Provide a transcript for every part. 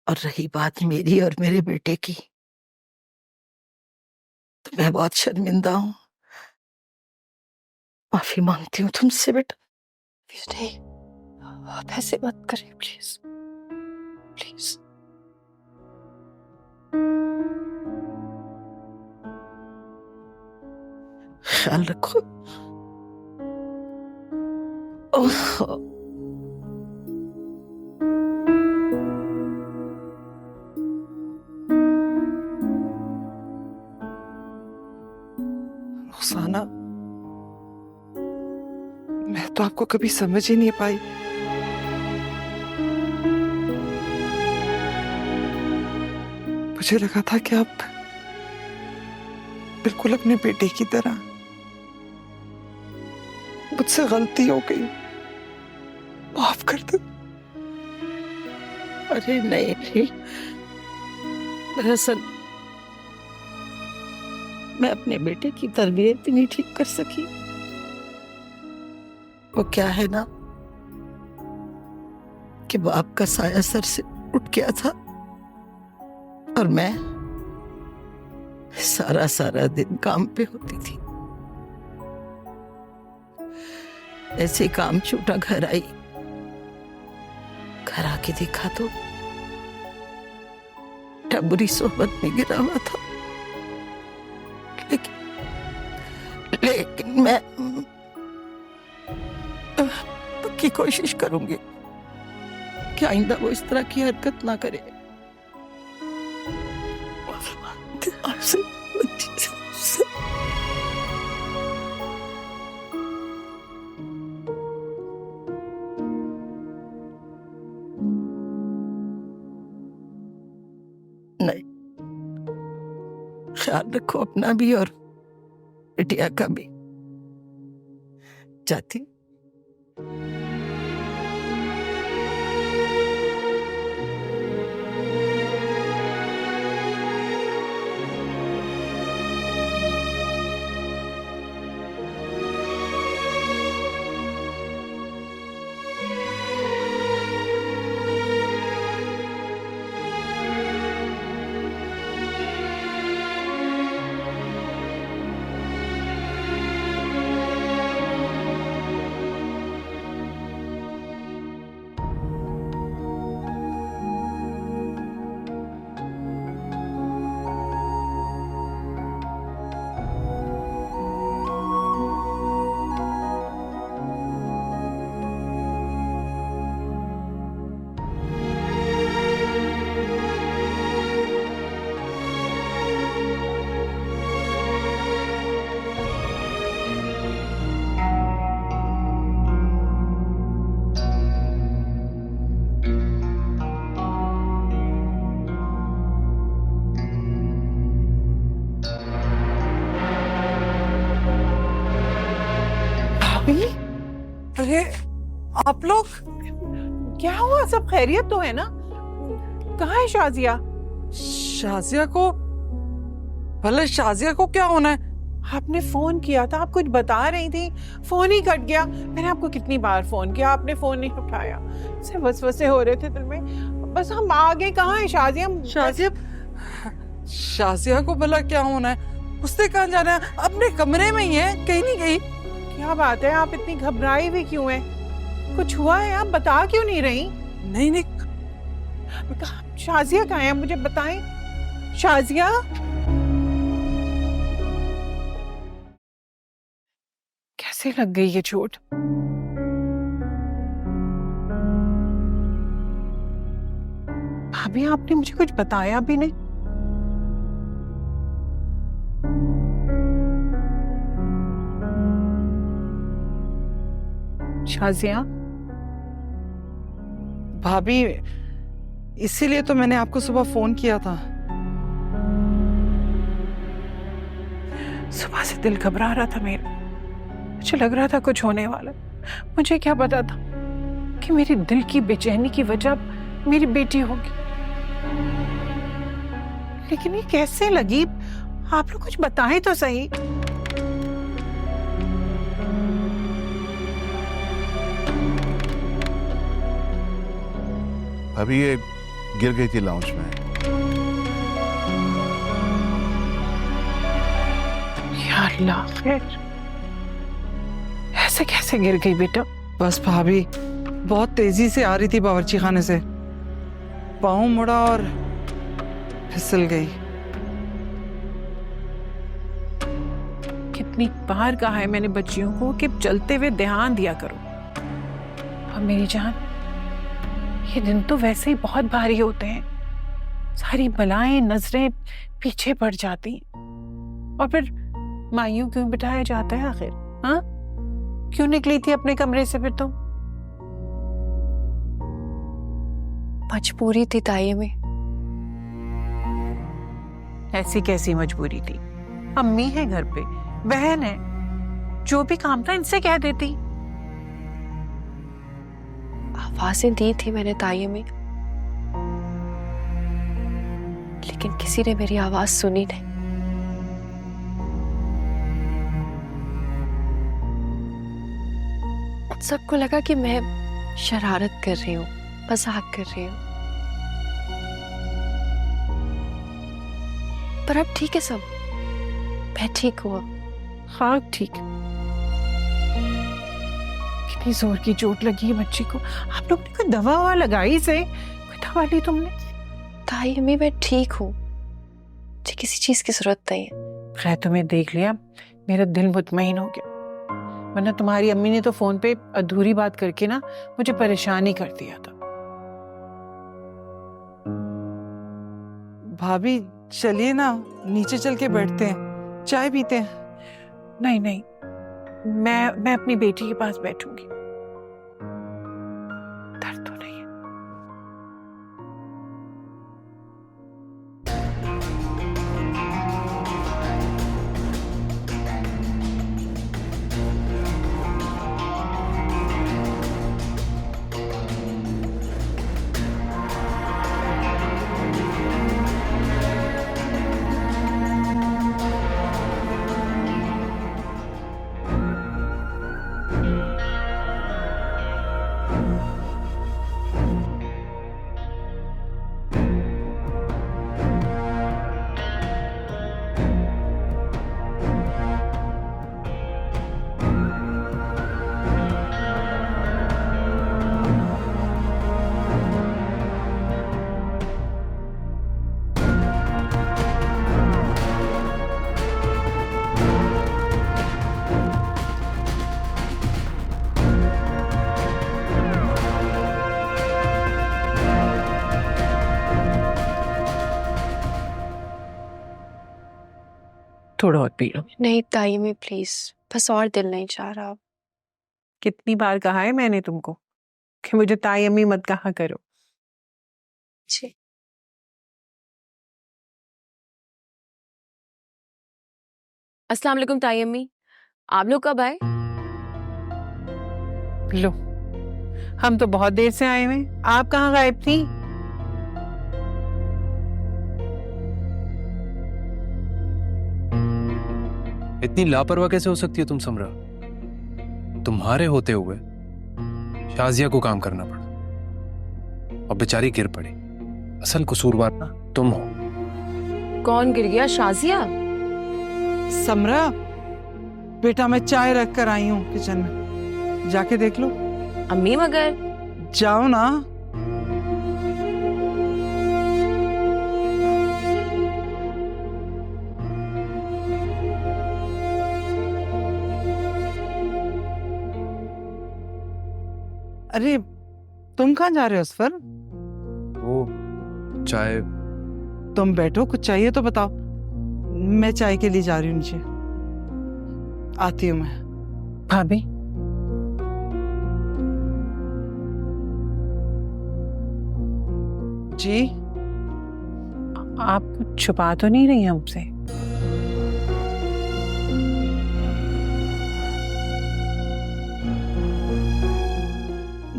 और रही बात मेरी और मेरे बेटे की, तो मैं बहुत शर्मिंदा हूँ। माफी मांगती हूँ तुमसे बेटा। नहीं, आप ऐसे मत करें प्लीज, प्लीज। ख्याल रखो। ओह, रुखसाना, मैं तो आपको कभी समझ ही नहीं पाई। मुझे लगा था कि आप बिल्कुल अपने बेटे की तरह। मुझसे गलती हो गई, माफ कर दो। अरे नहीं नहीं, दरअसल मैं अपने बेटे की तरबियत नहीं ठीक कर सकी। वो क्या है ना कि बाप का साया सर से उठ गया था और मैं सारा सारा दिन काम पे होती थी। ऐसे काम छूटा, घर आई, घर आके देखा तो बेटा बुरी सोहबत में गिरा हुआ था। लेकिन मैं पक्की कोशिश करूंगी कि आइंदा वो इस तरह की हरकत ना करे। आपसे नहीं, ख्याल रखो अपना भी और बिटिया का भी। जाती। भाभी, अरे आप लोग, क्या हुआ? सब खैरियत तो है ना? कहाँ है शाजिया? शाजिया को, भले शाजिया को क्या होना है? आपने फोन किया था, आप कुछ बता रही थी, फोन ही कट गया। मैंने आपको कितनी बार फोन किया, आपने फोन नहीं उठाया। से वसवसे हो रहे थे दिल में। बस हम आ गए। कहाँ है शाजिया? शाजिया, शाजिया को भला क्या होना है? उसने कहाँ जाना है? अपने कमरे में ही है, कहीं नहीं गई। क्या बात है, आप इतनी घबराई हुई क्यों है? कुछ हुआ है? आप बता क्यों नहीं रही? नहीं नहीं, शाजिया कहाँ है, मुझे बताएं। शाजिया, कैसे लग गई ये चोट? भाभी, आपने मुझे कुछ बताया भी नहीं। शाजिया, भाभी इसीलिए तो मैंने आपको सुबह फोन किया था। सुबह से दिल घबरा रहा था मेरा। मुझे लग रहा था कुछ होने वाला। मुझे क्या पता था कि मेरी दिल की बेचैनी की वजह मेरी बेटी होगी। लेकिन ये कैसे लगी? आप लोग कुछ बताएं तो सही। अभी ये गिर गई थी लाउंज में। या अल्लाह, खैर ऐसे कैसे गिर गई बेटा? बस भाभी बहुत तेजी से आ रही थी बावर्ची खाने से, पाँव मुड़ा और फिसल गई। कितनी बार कहा है मैंने बच्चियों को कि चलते हुए ध्यान दिया करो। और मेरी जान, ये दिन तो वैसे ही बहुत भारी होते हैं, सारी बलाएं नजरें पीछे पड़ जाती हैं। और फिर मायूं क्यों बिठाया जाता है आखिर? हाँ, क्यों निकली थी अपने कमरे से फिर तुम? मजबूरी थी ताई में। ऐसी कैसी मजबूरी थी? अम्मी है घर पे, बहन है, जो भी काम था इनसे कह देती। आवाजें दी थी मैंने ताई में, लेकिन किसी ने मेरी आवाज सुनी नहीं। सबको लगा कि मैं शरारत कर रही हूँ, मजाक कर रही हूँ। पर अब ठीक है सब, मैं ठीक हूँ। हाँ ठीक। कितनी जोर की चोट लगी है बच्ची को। आप लोग ने कोई दवा ववा लगाई से? कोई दवा ली तुमने? ताई अम्मी मैं ठीक हूँ, मुझे किसी चीज की जरूरत नहीं है। खैर तुम्हें देख लिया, मेरा दिल मुतमईन हो गया। वरना तुम्हारी अम्मी ने तो फोन पे अधूरी बात करके ना मुझे परेशान ही कर दिया था। भाभी चलिए ना, नीचे चल के बैठते हैं, चाय पीते हैं। नहीं नहीं, मैं अपनी बेटी के पास बैठूंगी। दर्द तो नहीं है। थोड़ा और पी लो। नहीं ताई अम्मी प्लीज, बस और दिल नहीं चाह रहा। कितनी बार कहा है मैंने तुमको कि मुझे ताई अम्मी मत कहा करो। जी अस्सलाम वालेकुम ताई अम्मी, आप लोग कब आए? लो, हम तो बहुत देर से आए हुए, आप कहाँ गायब थी? इतनी लापरवाह कैसे हो सकती है तुम समरा? तुम्हारे होते हुए शाजिया को काम करना पड़ा और बेचारी गिर पड़ी। असल कसूरवार ना तुम हो। कौन गिर गया? शाजिया? समरा बेटा, मैं चाय रख कर आई हूँ किचन में, जाके देख लो। अम्मी मगर जाओ ना। अरे तुम कहाँ जा रहे हो असफर? वो चाय। तुम बैठो, कुछ चाहिए तो बताओ, मैं चाय के लिए जा रही हूँ नीचे। आती हूँ मैं। भाभी, जी? आप कुछ छुपा तो नहीं रही हमसे?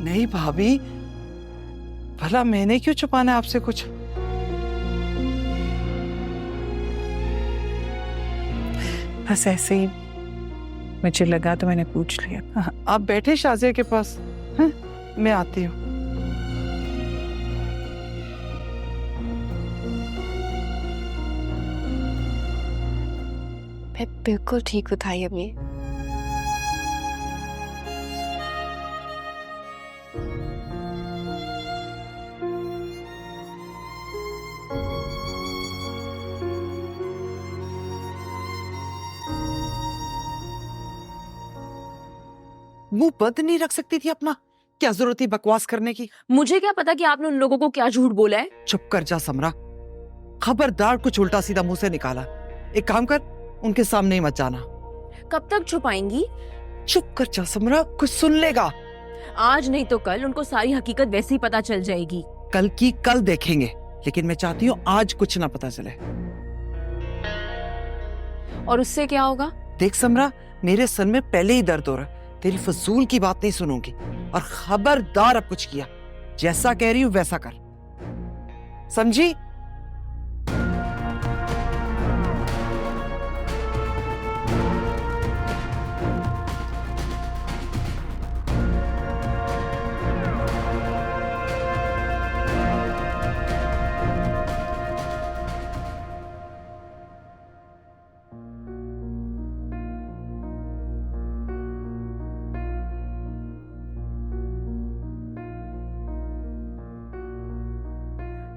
नहीं भाभी, भला मैंने क्यों छुपाना है आपसे कुछ? बस ऐसे ही मुझे लगा तो मैंने पूछ लिया। हाँ, आप बैठे शाजिया के पास हैं? मैं आती हूँ। मैं बिल्कुल ठीक हूँ ताई अम्मी। मुंह बंद नहीं रख सकती थी अपना? क्या जरूरत थी बकवास करने की? मुझे क्या पता कि आपने उन लोगों को क्या झूठ बोला है। चुप कर जा समरा, खबरदार कुछ उल्टा सीधा मुंह से निकाला। एक काम कर, उनके सामने ही मत जाना। कब तक छुपाएंगी? चुप कर जा समरा, कुछ सुन लेगा। आज नहीं तो कल उनको सारी हकीकत वैसे ही पता चल जाएगी। कल की कल देखेंगे, लेकिन मैं चाहती हूँ आज कुछ ना पता चले। और उससे क्या होगा? देख समरा, मेरे सर में पहले ही दर्द हो रहा है। तेरी फजूल की बात नहीं सुनूंगी, और खबरदार अब कुछ किया, जैसा कह रही हूं वैसा कर, समझी?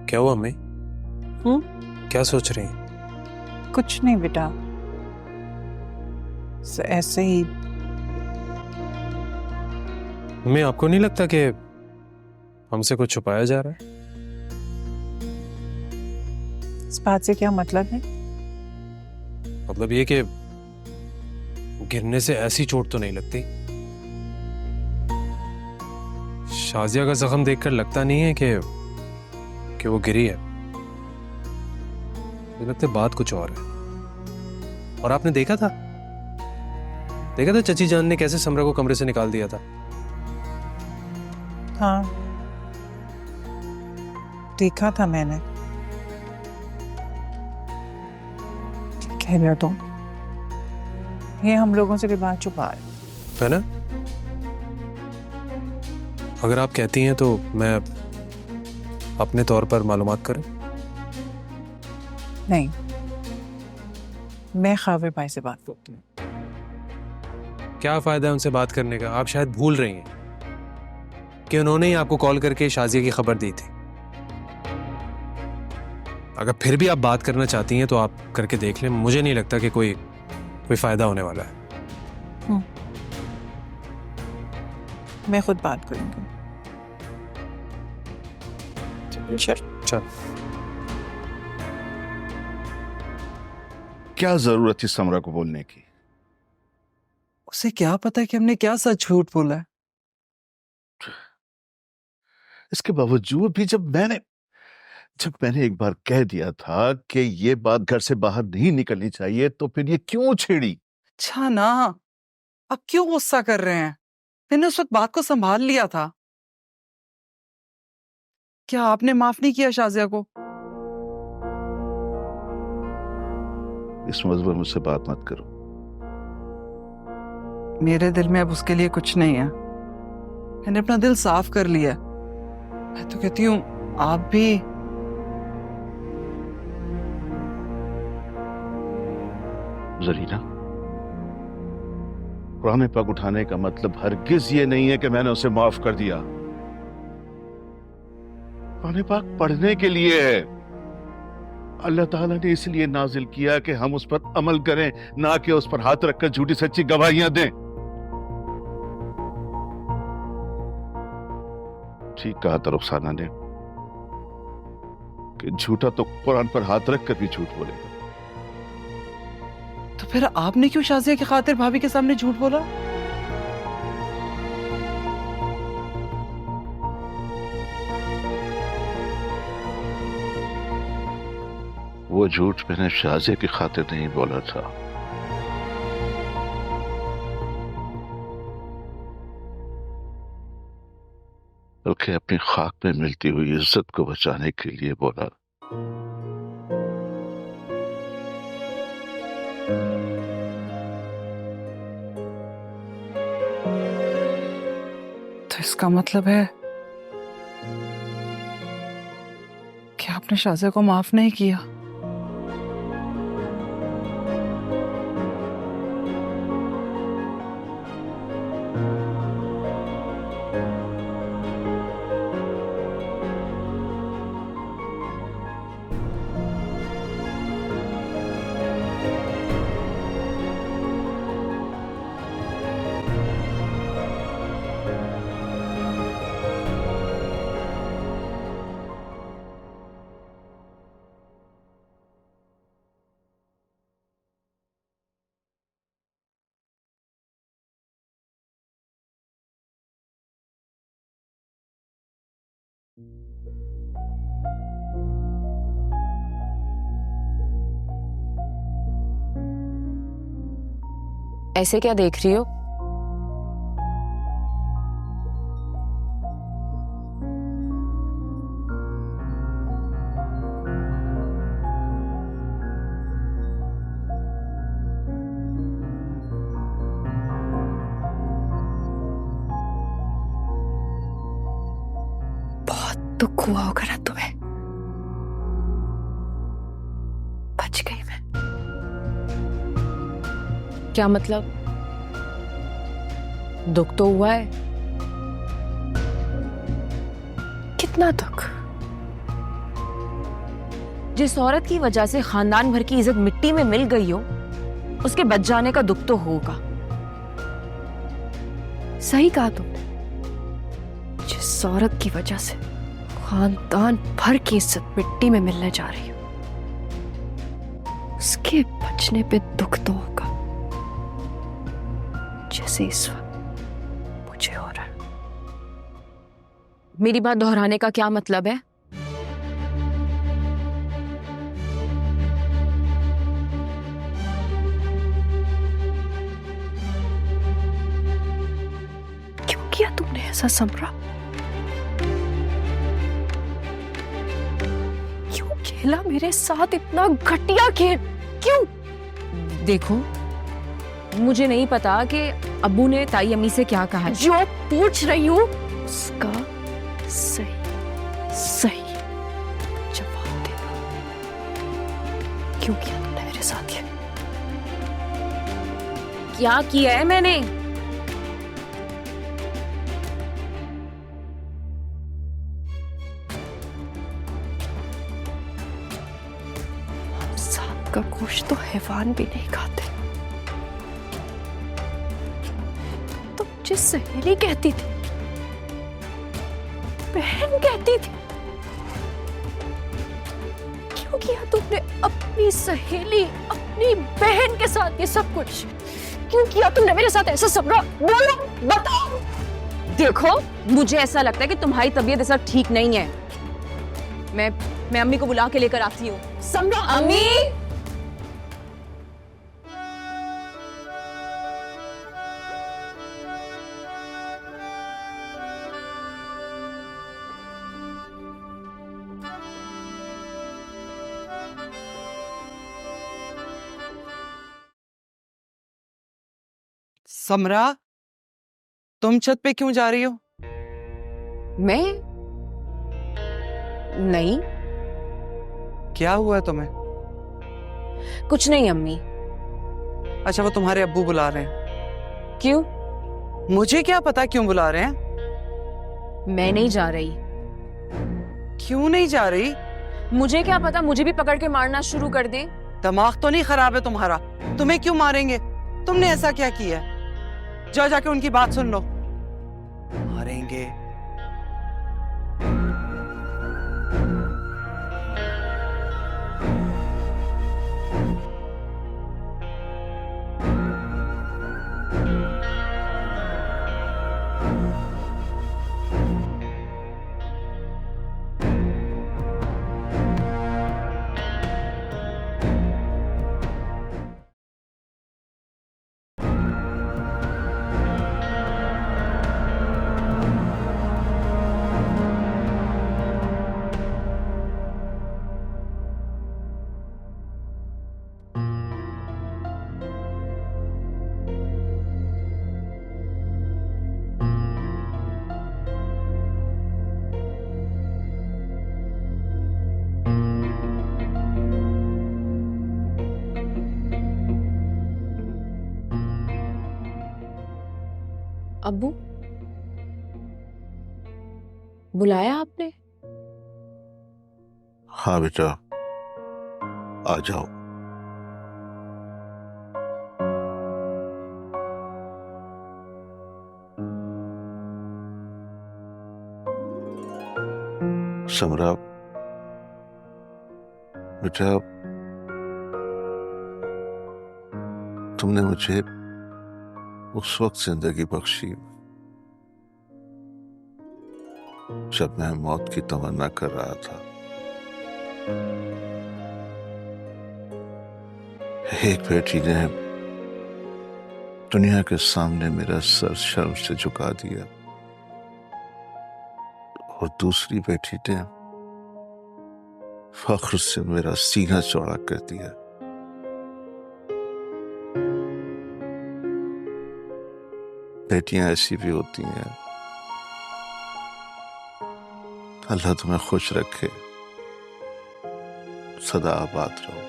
क्या हुआ अम्मी? क्या सोच रही हैं? कुछ नहीं बेटा, ऐसे ही। अम्मी, आपको नहीं लगता कि हमसे कुछ छुपाया जा रहा है? इस बात से क्या मतलब है? मतलब ये कि गिरने से ऐसी चोट तो नहीं लगती? शाजिया का जख्म देखकर लगता नहीं है कि वो गिरी है। मुझे लगता है बात कुछ और है। और आपने देखा था चची जान ने कैसे समरा को कमरे से निकाल दिया था? हाँ, देखा था मैंने। कह रहे हो तुम, ये हम लोगों से भी बात छुपा है ना? अगर आप कहती हैं तो मैं अपने तौर पर मालूमात करूं? नहीं, मैं खाविर भाई से बात करती हूँ। क्या फायदा है उनसे बात करने का? आप शायद भूल रही हैं कि उन्होंने ही आपको कॉल करके शाजिया की खबर दी थी। अगर फिर भी आप बात करना चाहती हैं तो आप करके देख लें। मुझे नहीं लगता कि कोई फायदा होने वाला है। मैं खुद बात करूंगी। चल। क्या जरूरत थी समरा को बोलने की? उसे क्या पता कि हमने क्या सच झूठ बोला है? इसके बावजूद भी जब मैंने एक बार कह दिया था कि ये बात घर से बाहर नहीं निकलनी चाहिए, तो फिर ये क्यों छेड़ी? अच्छा ना, अब क्यों गुस्सा कर रहे हैं? मैंने उस वक्त बात को संभाल लिया था। क्या आपने माफ नहीं किया शाजिया को? इस मौजूद में मुझसे बात मत करो। मेरे दिल में अब उसके लिए कुछ नहीं है। मैंने अपना दिल साफ कर लिया। मैं तो कहती हूँ आप भी। जरीना, कुरान पाक उठाने का मतलब हरगिज ये नहीं है कि मैंने उसे माफ कर दिया। कुरान पाक पढ़ने के लिए है। अल्लाह ताला ने इसलिए नाजिल किया कि हम उस पर अमल करें, ना कि उस पर हाथ रखकर झूठी सच्ची गवाहियां दें। ठीक कहा था रुखसाना ने कि झूठा तो कुरान पर हाथ रखकर भी झूठ बोलेगा। तो फिर आपने क्यों शाजिया की खातिर भाभी के सामने झूठ बोला? वो झूठ मैंने शाजिया की खातिर नहीं बोला था। बल्कि अपनी खाक में मिलती हुई इज्जत को बचाने के लिए बोला। तो इसका मतलब है कि आपने शाजिया को माफ नहीं किया। ऐसे क्या देख रही हो? बहुत दुख हुआ होगा ना तुम्हें। बच गई मैं। क्या मतलब? दुख तो हुआ है। कितना दुख? जिस औरत की वजह से खानदान भर की इज्जत मिट्टी में मिल गई हो, उसके बच जाने का दुख तो होगा। सही कहा तुमने। जिस औरत की वजह से खानदान भर की इज्जत मिट्टी में मिलने जा रही हो, उसके बचने पे दुख तो होगा, जैसे इस वक्त मुझे हो रहा है। मेरी बात दोहराने का क्या मतलब है? क्यों किया तुमने ऐसा समरा? क्यों खेला मेरे साथ इतना घटिया खेल? क्यों? देखो, मुझे नहीं पता कि अब्बू ने ताई अम्मी से क्या कहा है। जो पूछ रही हूँ उसका सही सही जवाब देना। क्यों किया तुमने मेरे साथ ये? क्या किया है मैंने? हम सांप का गोश्त तो हैवान भी नहीं खाते। तुम जिस सहेली कहती थी, बहन कहती थी, क्यों किया तुमने अपनी सहेली, अपनी बहन के साथ ये सब कुछ? क्यों किया तुमने मेरे साथ ऐसा समरा? बोलो, बताओ। देखो, मुझे ऐसा लगता है कि तुम्हारी तबीयत ऐसा ठीक नहीं है। मैं अम्मी को बुला के लेकर आती हूँ। समरा, अम्मी! समरा, तुम छत पे क्यों जा रही हो? मैं? नहीं, क्या हुआ है तुम्हें? कुछ नहीं अम्मी। अच्छा, वो तुम्हारे अब्बू बुला रहे हैं। क्यों? मुझे क्या पता क्यों बुला रहे हैं। मैं नहीं जा रही। क्यों नहीं जा रही? मुझे क्या पता, मुझे भी पकड़ के मारना शुरू कर दें। दिमाग तो नहीं खराब है तुम्हारा? तुम्हें क्यों मारेंगे? तुमने ऐसा क्या किया है? जाओ जाके उनकी बात सुन लो। मारेंगे? अब्बू, बुलाया आपने? हाँ बेटा, आ जाओ। समरा बेटा, तुमने मुझे उस वक्त जिंदगी बख्शी जब मैं मौत की तमन्ना कर रहा था, एक बेटी ने दुनिया के सामने मेरा सर शर्म से झुका दिया और दूसरी बेटी ने फख्र से मेरा सीना चौड़ा कर दिया। बेटियां ऐसी भी होती हैं। अल्लाह तुम्हें खुश रखे, सदा आबाद रहो।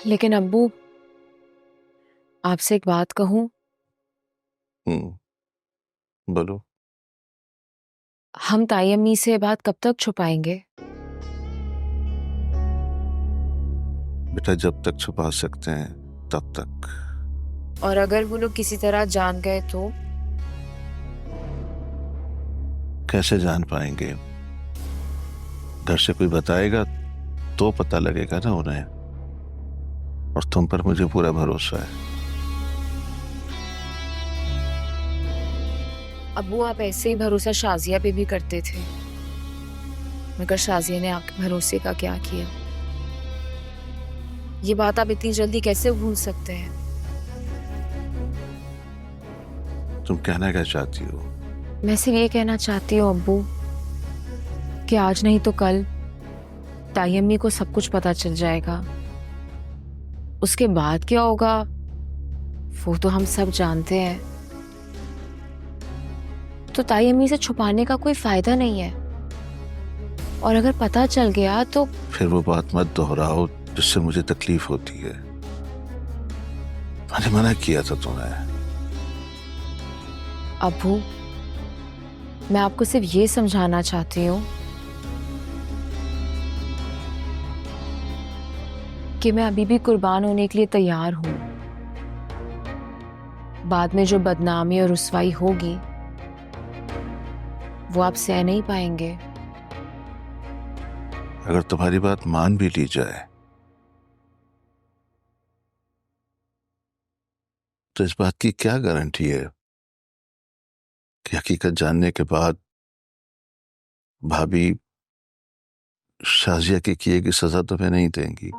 लेकिन अब्बू, आपसे एक बात कहूं? बोलो। हम ताई अम्मी से ये बात कब तक छुपाएंगे? बेटा, जब तक छुपा सकते हैं तब तक। और अगर वो लोग किसी तरह जान गए तो? कैसे जान पाएंगे? घर से कोई बताएगा तो पता लगेगा ना उन्हें। और तुम पर मुझे पूरा भरोसा है। अब्बू, आप ऐसे ही भरोसा शाजिया पे भी करते थे, मगर शाजिया ने आपके भरोसे का क्या किया? ये बात आप इतनी जल्दी कैसे भूल सकते हैं? तुम कहना क्या चाहती हो? मैं सिर्फ ये कहना चाहती हूँ अब्बू कि आज नहीं तो कल ताई अम्मी को सब कुछ पता चल जाएगा। उसके बाद क्या होगा वो तो हम सब जानते हैं। तो ताई अम्मी से छुपाने का कोई फायदा नहीं है। और अगर पता चल गया तो फिर वो बात मत दोहराओ जिससे मुझे तकलीफ होती है। मैंने मना किया था तुम्हें। अब्बू, मैं आपको सिर्फ ये समझाना चाहती हूँ कि मैं अभी भी कुर्बान होने के लिए तैयार हूं। बाद में जो बदनामी और रुसवाई होगी वो आप सह नहीं पाएंगे। अगर तुम्हारी बात मान भी ली जाए तो इस बात की क्या गारंटी है कि हकीकत जानने के बाद भाभी शाजिया के किए की सजा तुम्हें नहीं देंगी?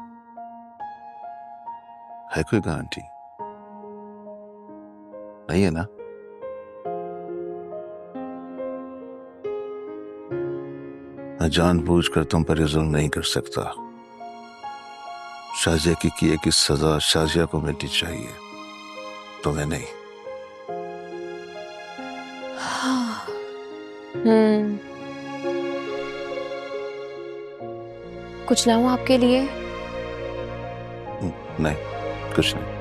है कोई गारंटी? नहीं है ना? मैं जानबूझकर तुम पर जुल्म नहीं कर सकता। शाजिया की किए की सजा शाजिया को मिलनी चाहिए, तुम्हें नहीं। कुछ लाऊं आपके लिए? नहीं, कुछ नहीं।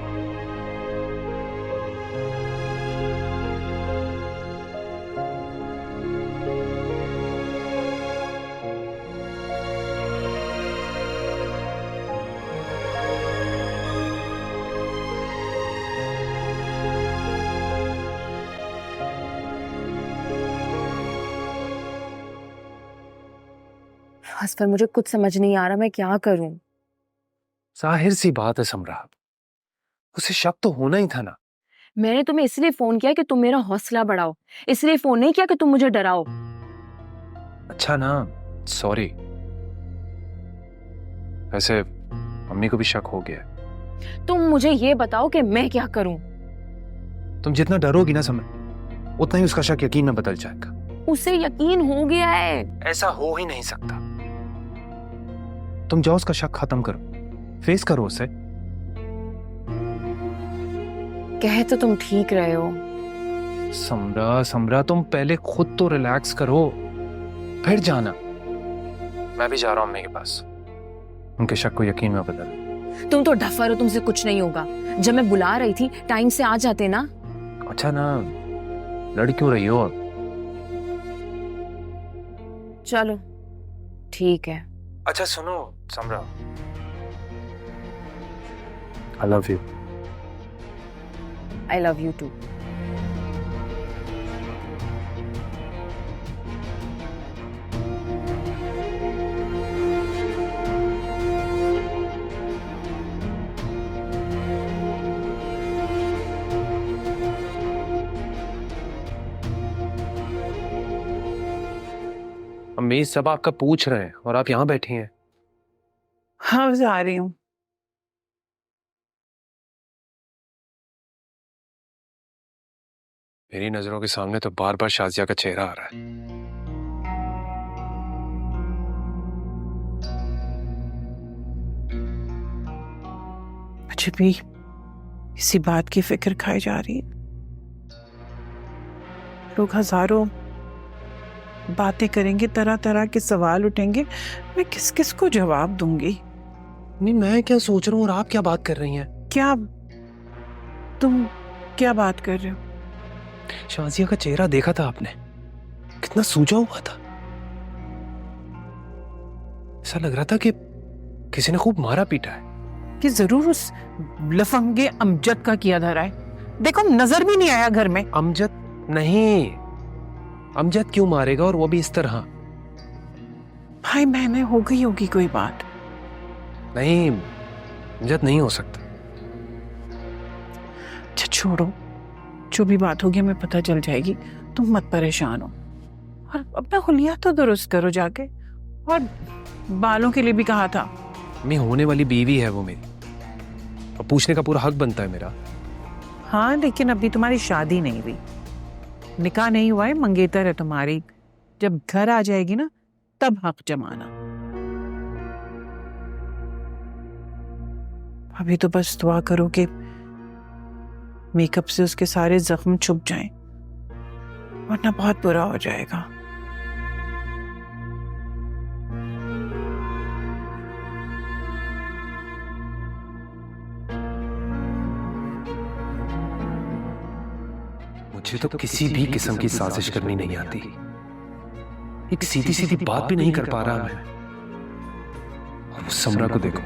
बस पर मुझे कुछ समझ नहीं आ रहा मैं क्या करूं। जाहिर सी बात है समरा, उसे शक तो होना ही था ना। मैंने तुम्हें इसलिए फोन किया कि तुम मेरा हौसला बढ़ाओ, इसलिए फोन नहीं किया कि तुम मुझे डराओ। अच्छा ना, सॉरी। वैसे मम्मी को भी शक हो गया। तुम मुझे ये बताओ कि मैं क्या करूं? तुम जितना डरोगी ना समरा, उतना ही उसका शक यकीन में बदल जाएगा। उसे यकीन हो गया है। ऐसा हो ही नहीं सकता। तुम जाओ, उसका शक खत्म करो, फेस करो उसे। कहे तो तुम ठीक रहे हो। समरा तुम पहले खुद तो रिलैक्स करो, फिर जाना। मैं भी जा रहा हूं अम्मी के पास, उनके शक को यकीन में बदल। तुम तो डफर हो, तुमसे कुछ नहीं होगा। जब मैं बुला रही थी टाइम से आ जाते ना। अच्छा ना, लड़ क्यों रही हो? चलो ठीक है। अच्छा सुनो Samra, I love you. I love you too. अम्मी सब आपका पूछ रहे हैं और आप यहाँ बैठी हैं। हाँ बस आ रही हूँ। मेरी नजरों के सामने तो बार बार शाजिया का चेहरा आ रहा है। मुझे भी इसी बात की फिक्र खाई जा रही है। लोग हजारों बातें करेंगे, तरह तरह के सवाल उठेंगे, मैं किस किस को जवाब दूंगी? नहीं, मैं क्या सोच रहा हूँ और आप क्या बात कर रही हैं? क्या तुम क्या बात कर रहे हो? शाजिया का चेहरा देखा था आपने? कितना सूजा हुआ था। ऐसा लग रहा था कि किसी ने खूब मारा पीटा है। कि जरूर उस लफंगे अमजद का किया धरा है। देखो नजर भी नहीं आया घर में। अमजद नहीं, अमजद क्यों मारेगा और वो भी इस तरह? भाई मैंने हो गई होगी कोई बात। नहीं, अमजद नहीं हो सकता। अच्छा छोड़ो, जो भी बात होगी हमें पता चल जाएगी। तुम मत परेशान हो और अपना हुलिया तो दुरुस्त करो जाके। और बालों के लिए भी कहा था। मैं होने वाली बीवी है वो मेरी, और पूछने का पूरा हक बनता है मेरा। हाँ लेकिन अभी तुम्हारी शादी नहीं हुई, निकाह नहीं हुआ है, मंगेतर है तुम्हारी। जब घर आ जाएगी ना तब हक जमाना। अभी तो बस दुआ करो कि मेकअप से उसके सारे जख्म छुप जाएं, वरना बहुत बुरा हो जाएगा। मुझे तो किसी भी किस्म की साजिश करनी नहीं आती। एक सीधी सीधी बात भी नहीं कर पा रहा मैं। और उस समरा को देखो,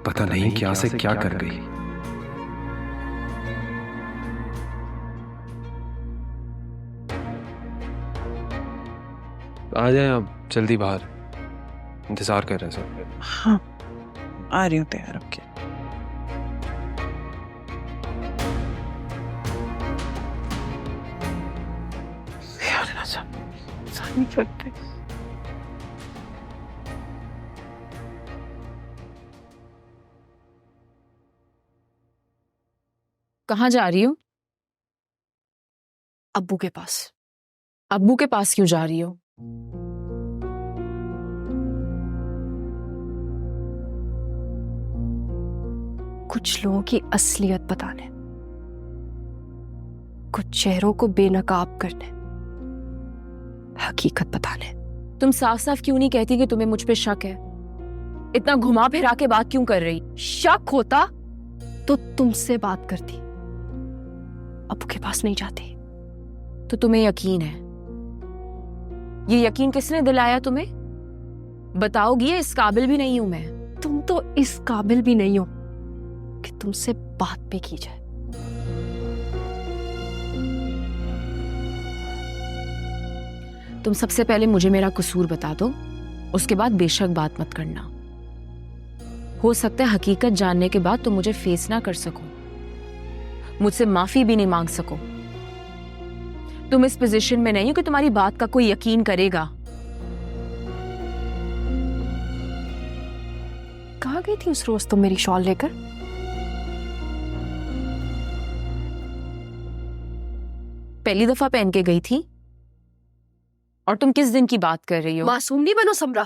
पता नहीं क्या से क्या कर गई। आ जाए आप जल्दी बाहर, इंतजार कर रहे हैं सब। हाँ आ रही हूँ तैयार होके। नहीं करते। कहाँ जा रही हो? अब्बू के पास। अब्बू के पास क्यों जा रही हो? कुछ लोगों की असलियत बताने, कुछ चेहरों को बेनकाब करने, हकीकत बताने। तुम साफ साफ क्यों नहीं कहती कि तुम्हें मुझ पे शक है? इतना घुमा फिरा के बात क्यों कर रही? शक होता तो तुमसे बात करती, अब्बू के पास नहीं जाती। तो तुम्हें यकीन है? ये यकीन किसने दिलाया तुम्हें? बताओगी? इस काबिल भी नहीं हूं मैं। तुम तो इस काबिल भी नहीं हो कि तुमसे बात भी की जाए। तुम सबसे पहले मुझे मेरा कसूर बता दो, उसके बाद बेशक बात मत करना। हो सकता है हकीकत जानने के बाद तुम मुझे फेस ना कर सको, मुझसे माफी भी नहीं मांग सको। तुम इस पोजीशन में नहीं हो कि तुम्हारी बात का कोई यकीन करेगा। कहाँ गई थी उस रोज तुम मेरी शॉल लेकर? पहली दफा पहन के गई थी। और तुम किस दिन की बात कर रही हो? मासूम नहीं बनो समरा।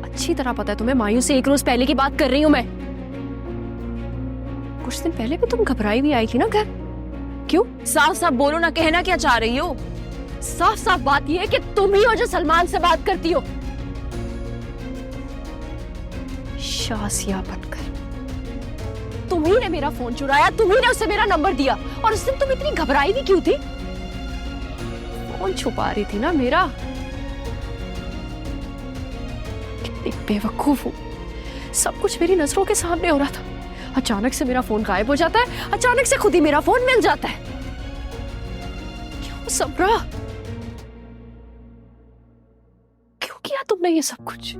अच्छी तरह पता है तुम्हें, मायूस से एक रोज पहले की बात कर रही हूं मैं। कुछ दिन पहले भी तुम घबराई भी आई थी ना घर। क्यों? साफ साफ बोलो ना, कहना क्या चाह रही हो? साफ साफ बात यह है कि तुम ही हो जो सलमान से बात करती हो। शाजिया बनकर तुम ही ने मेरा फोन चुराया, तुम ही ने उसे मेरा नंबर दिया। और उस दिन तुम इतनी घबराई भी क्यों थी? फोन छुपा रही थी ना मेरा। कितनी बेवकूफ हूं, सब कुछ मेरी नजरों के सामने हो रहा था। अचानक से मेरा फोन गायब हो जाता है, अचानक से खुद ही मेरा फोन मिल जाता है। क्यों सबरा, क्यों किया तुमने ये सब कुछ?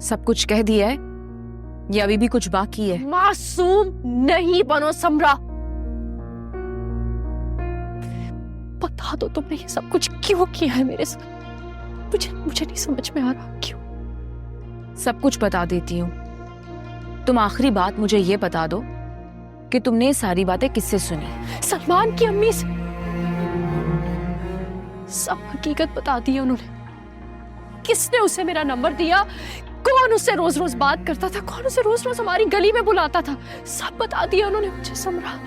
सब कुछ कह दिया है या अभी भी कुछ बाकी है? मासूम नहीं बनो समरा। पता बता दो तुमने ये सब कुछ क्यों किया है मेरे साथ। मुझे मुझे नहीं समझ में आ रहा क्यों। सब कुछ बता देती हूँ। तुम आखिरी बात मुझे ये बता दो कि तुमने ये सारी बातें किससे सुनी? सलमान की अम्मी से सब हकीकत बता दी है उन्होंने। किसने उसे मेरा नंबर दिया, कौन उससे रोज रोज बात करता था, कौन उसे रोज रोज हमारी गली में बुलाता था, सब बता दिया उन्होंने मुझे समरा।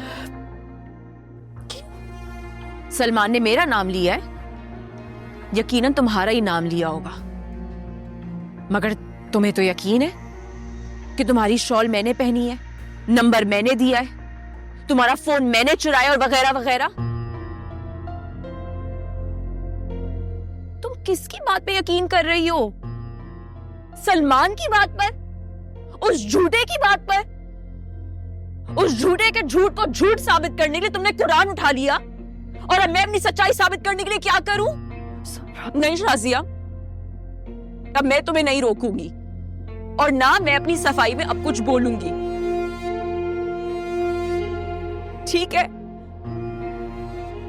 सलमान ने मेरा नाम लिया है, यकीनन तुम्हारा ही नाम लिया होगा। मगर तुम्हें तो यकीन है कि तुम्हारी शॉल मैंने पहनी है, नंबर मैंने दिया है, तुम्हारा फोन मैंने चुराया और वगैरह वगैरह। तुम किसकी बात पे यकीन कर रही हो? सलमान की बात पर? उस झूठे की बात पर? उस झूठे के झूठ को झूठ साबित करने के लिए तुमने कुरान उठा लिया, और अब मैं अपनी सच्चाई साबित करने के लिए क्या करूं? नहीं शाजिया, अब मैं तुम्हें नहीं रोकूंगी और ना मैं अपनी सफाई में अब कुछ बोलूंगी। ठीक है,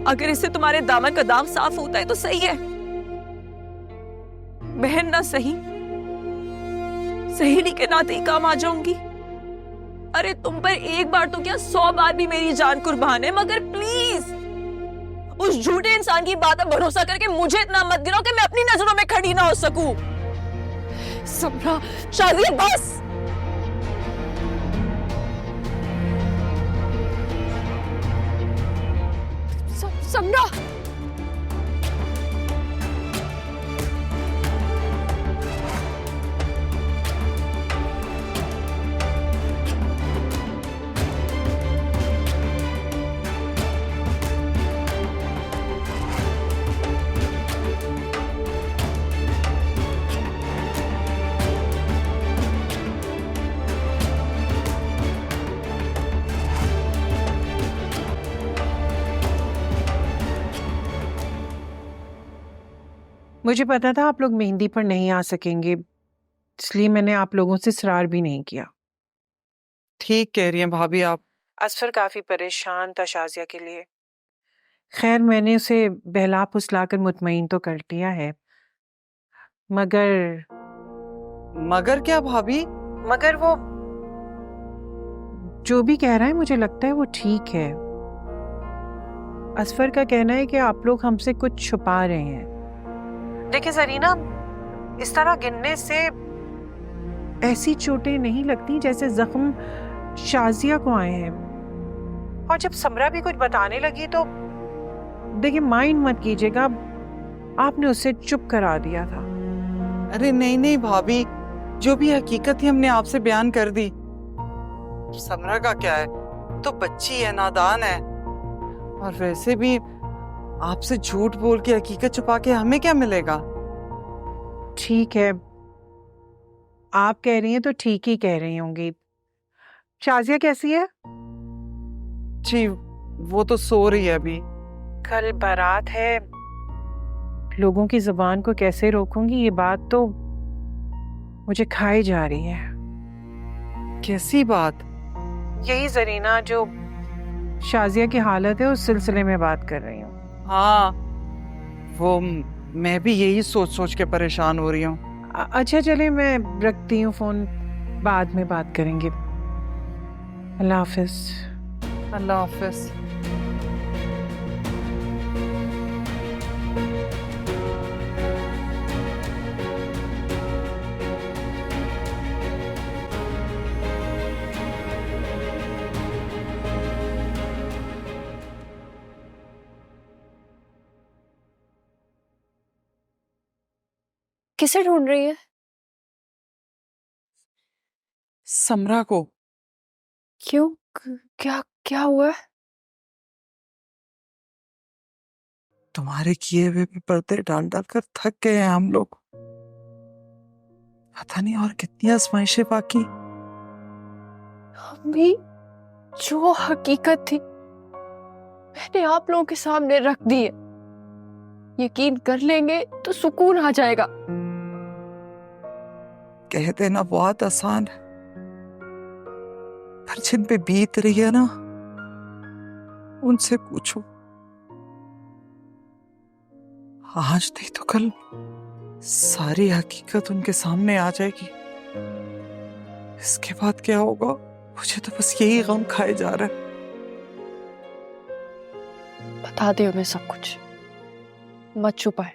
अगर इससे तुम्हारे दामन का दाग साफ होता है तो सही है। बहन ना सही, सहेली के नाते ही काम आ जाऊंगी। अरे तुम पर एक बार तो क्या 100 बार भी मेरी जान कुर्बान है, मगर प्लीज उस झूठे इंसान की बात पर भरोसा करके मुझे इतना मत गिराओ कि मैं अपनी नजरों में खड़ी ना हो सकूं। समरा, शाजिया बस। समरा, मुझे पता था आप लोग मेहंदी पर नहीं आ सकेंगे, इसलिए मैंने आप लोगों से इसरार भी नहीं किया। ठीक कह रही हैं भाभी आप। असफर काफी परेशान था शाजिया के लिए। खैर मैंने उसे बहला फुसलाकर मुतमईन तो कर लिया है, मगर क्या भाभी? मगर वो जो भी कह रहा है मुझे लगता है वो ठीक है। असफर का कहना है कि आप लोग हमसे कुछ छुपा रहे हैं। देखिए जरीना, इस तरह गिनने से ऐसी चोटें नहीं लगती जैसे जख्म शाजिया को आए हैं। और जब समरा भी कुछ बताने लगी तो देखिए माइंड मत कीजिएगा, आपने उसे चुप करा दिया था। अरे नहीं नहीं भाभी, जो भी हकीकत थी हमने आपसे बयान कर दी। समरा का क्या है, तो बच्ची है, नादान है, और वैसे भी आपसे झूठ बोल के हकीकत छुपा के हमें क्या मिलेगा? ठीक है, आप कह रही हैं तो ठीक ही कह रही होंगी। शाजिया कैसी है? जी वो तो सो रही है अभी। कल बारात है, लोगों की जुबान को कैसे रोकूंगी, ये बात तो मुझे खाई जा रही है। कैसी बात? यही जरीना जो शाजिया की हालत है उस सिलसिले में बात कर रही हूँ। हाँ, वो मैं भी यही सोच सोच के परेशान हो रही हूँ। अच्छा चले, मैं रखती हूँ फोन, बाद में बात करेंगे। अल्लाह हाफिज। अल्लाह हाफिज। किसे ढूंढ रही है? समरा को। क्यों? क्या क्या हुआ है? तुम्हारे किए हुए पे पर्दे डाल डाल कर थक गए हैं हम लोग। पता नहीं और कितनी आजमाइशें बाकी। अम्मी, जो हकीकत थी मैंने आप लोगों के सामने रख दी है। यकीन कर लेंगे तो सुकून आ जाएगा। कह देना बहुत आसान है, पर जिन पे बीत रही है ना, उनसे पूछो। आज नहीं तो कल सारी हकीकत उनके सामने आ जाएगी। इसके बाद क्या होगा, मुझे तो बस यही गम खाए जा रहा है। बता दे उन्हें सब कुछ, मत छुपाए।